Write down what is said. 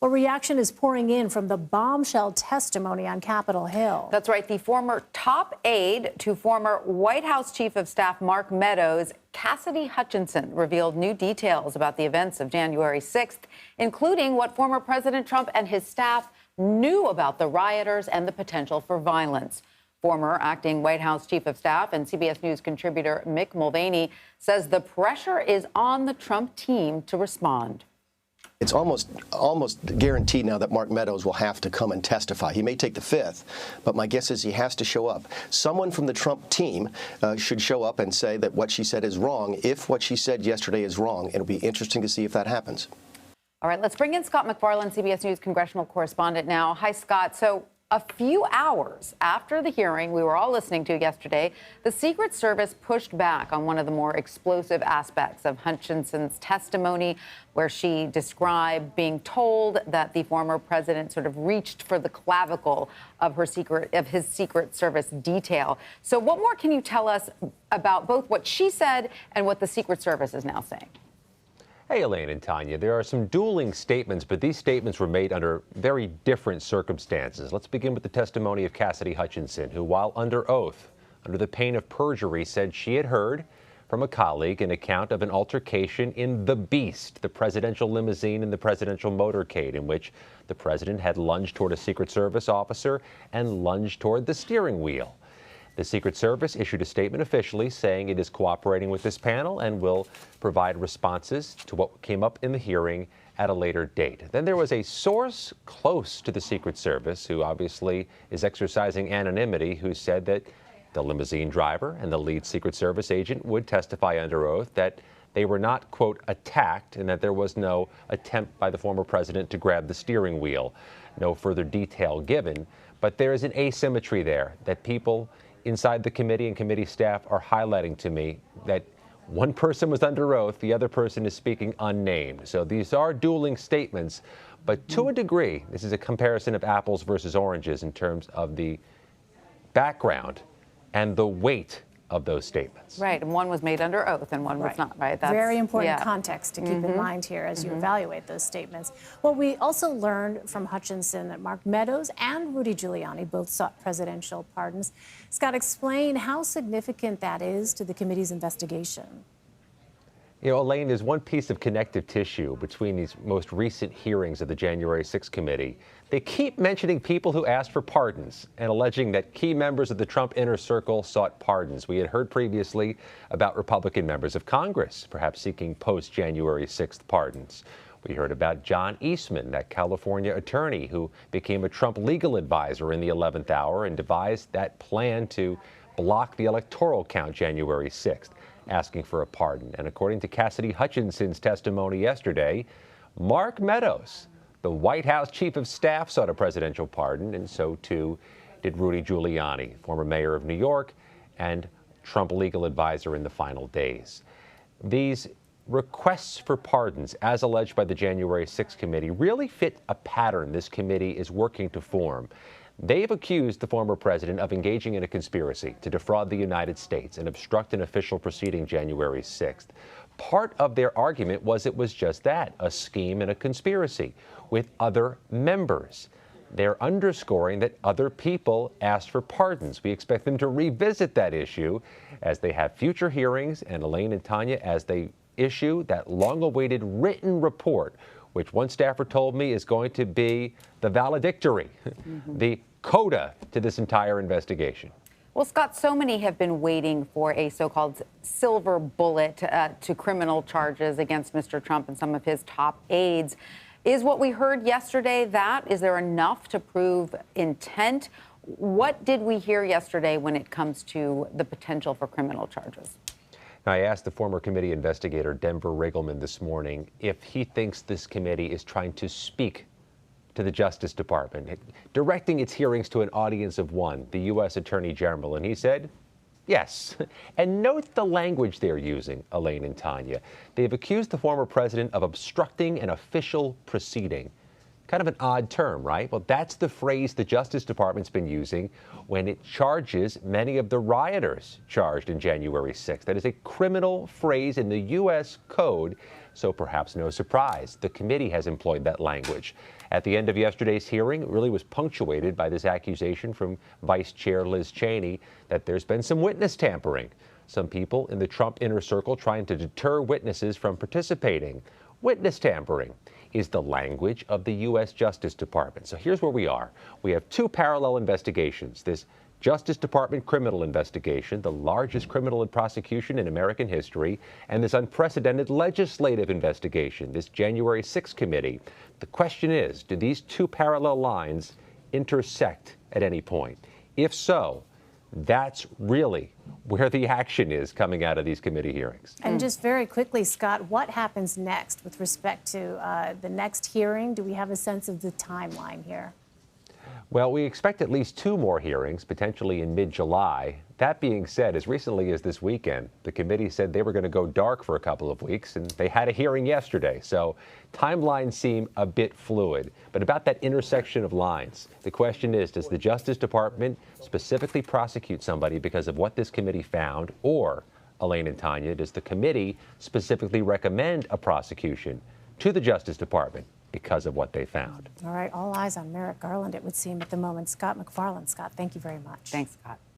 Well, reaction is pouring in from the bombshell testimony on Capitol Hill. That's right. The former top aide to former White House Chief of Staff Mark Meadows, Cassidy Hutchinson, revealed new details about the events of January 6th, including what former President Trump and his staff knew about the rioters and the potential for violence. Former acting White House Chief of Staff and CBS News contributor Mick Mulvaney says the pressure is on the Trump team to respond. It's almost guaranteed now that Mark Meadows will have to come and testify. He may take the fifth, but my guess is he has to show up. Someone from the Trump team should show up and say that what she said is wrong. If what she said yesterday is wrong, it'll be interesting to see if that happens. All right, let's bring in Scott Macfarlane, CBS News Congressional correspondent now. Hi, Scott. So a few hours after the hearing we were all listening to yesterday, the Secret Service pushed back on one of the more explosive aspects of Hutchinson's testimony, where she described being told that the former president sort of reached for the clavicle of his Secret Service detail. So what more can you tell us about both what she said and what the Secret Service is now saying? Hey, Elaine and Tanya, there are some dueling statements, but these statements were made under very different circumstances. Let's begin with the testimony of Cassidy Hutchinson, who, while under oath, under the pain of perjury, said she had heard from a colleague an account of an altercation in the Beast, the presidential limousine in the presidential motorcade, in which the president had lunged toward a Secret Service officer and lunged toward the steering wheel. The Secret Service issued a statement officially saying it is cooperating with this panel and will provide responses to what came up in the hearing at a later date. Then there was a source close to the Secret Service, who obviously is exercising anonymity, who said that the limousine driver and the lead Secret Service agent would testify under oath that they were not, quote, attacked, and that there was no attempt by the former president to grab the steering wheel. No further detail given, but there is an asymmetry there that people inside the committee and committee staff are highlighting to me, that one person was under oath, the other person is speaking unnamed. So these are dueling statements, but to a degree, this is a comparison of apples versus oranges in terms of the background and the weight of those statements. Right, and one was made under oath and one was not, right? That's very important context to keep in mind here as you evaluate those statements. Well, we also learned from Hutchinson that Mark Meadows and Rudy Giuliani both sought presidential pardons. Scott, explain how significant that is to the committee's investigation. You know, Elaine, there's one piece of connective tissue between these most recent hearings of the January 6th committee. They keep mentioning people who asked for pardons and alleging that key members of the Trump inner circle sought pardons. We had heard previously about Republican members of Congress perhaps seeking post-January 6th pardons. We heard about John Eastman, that California attorney who became a Trump legal advisor in the 11th hour and devised that plan to block the electoral count January 6th. Asking for a pardon. And according to Cassidy Hutchinson's testimony yesterday, Mark Meadows, the White House Chief of Staff, sought a presidential pardon, and so too did Rudy Giuliani, former mayor of New York and Trump legal advisor in the final days. These requests for pardons, as alleged by the January 6th committee, really fit a pattern this committee is working to form. They've accused the former president of engaging in a conspiracy to defraud the United States and obstruct an official proceeding January 6th. Part of their argument was it was just that, a scheme and a conspiracy with other members. They're underscoring that other people asked for pardons. We expect them to revisit that issue as they have future hearings, and Elaine and Tanya, as they issue that long-awaited written report, which one staffer told me is going to be the valedictory, the coda to this entire investigation. Well, Scott, so many have been waiting for a so-called silver bullet to criminal charges against Mr. Trump and some of his top aides. Is what we heard yesterday that? Is there enough to prove intent? What did we hear yesterday when it comes to the potential for criminal charges? Now, I asked the former committee investigator, Denver Riggleman, this morning if he thinks this committee is trying to speak to the Justice Department, directing its hearings to an audience of one, the U.S. Attorney General. And he said, yes. And note the language they're using, Elaine and Tanya. They've accused the former president of obstructing an official proceeding. Kind of an odd term, right? Well, that's the phrase the Justice Department's been using when it charges many of the rioters charged in January 6th. That is a criminal phrase in the U.S. Code, so perhaps no surprise. The committee has employed that language. At the end of yesterday's hearing, it really was punctuated by this accusation from Vice Chair Liz Cheney that there's been some witness tampering. Some people in the Trump inner circle trying to deter witnesses from participating. Witness tampering is the language of the U.S. Justice Department. So here's where we are. We have two parallel investigations. This Justice Department criminal investigation, the largest criminal prosecution in American history, and this unprecedented legislative investigation, this January 6th committee. The question is, do these two parallel lines intersect at any point? If so, that's really where the action is coming out of these committee hearings. And just very quickly, Scott, what happens next with respect to the next hearing? Do we have a sense of the timeline here? Well, we expect at least two more hearings, potentially in mid-July. That being said, as recently as this weekend, the committee said they were going to go dark for a couple of weeks, and they had a hearing yesterday. So timelines seem a bit fluid. But about that intersection of lines, the question is, does the Justice Department specifically prosecute somebody because of what this committee found? Or, Elaine and Tanya, does the committee specifically recommend a prosecution to the Justice Department because of what they found? All right, all eyes on Merrick Garland, it would seem, at the moment. Scott Macfarlane. Scott, thank you very much. Thanks, Scott.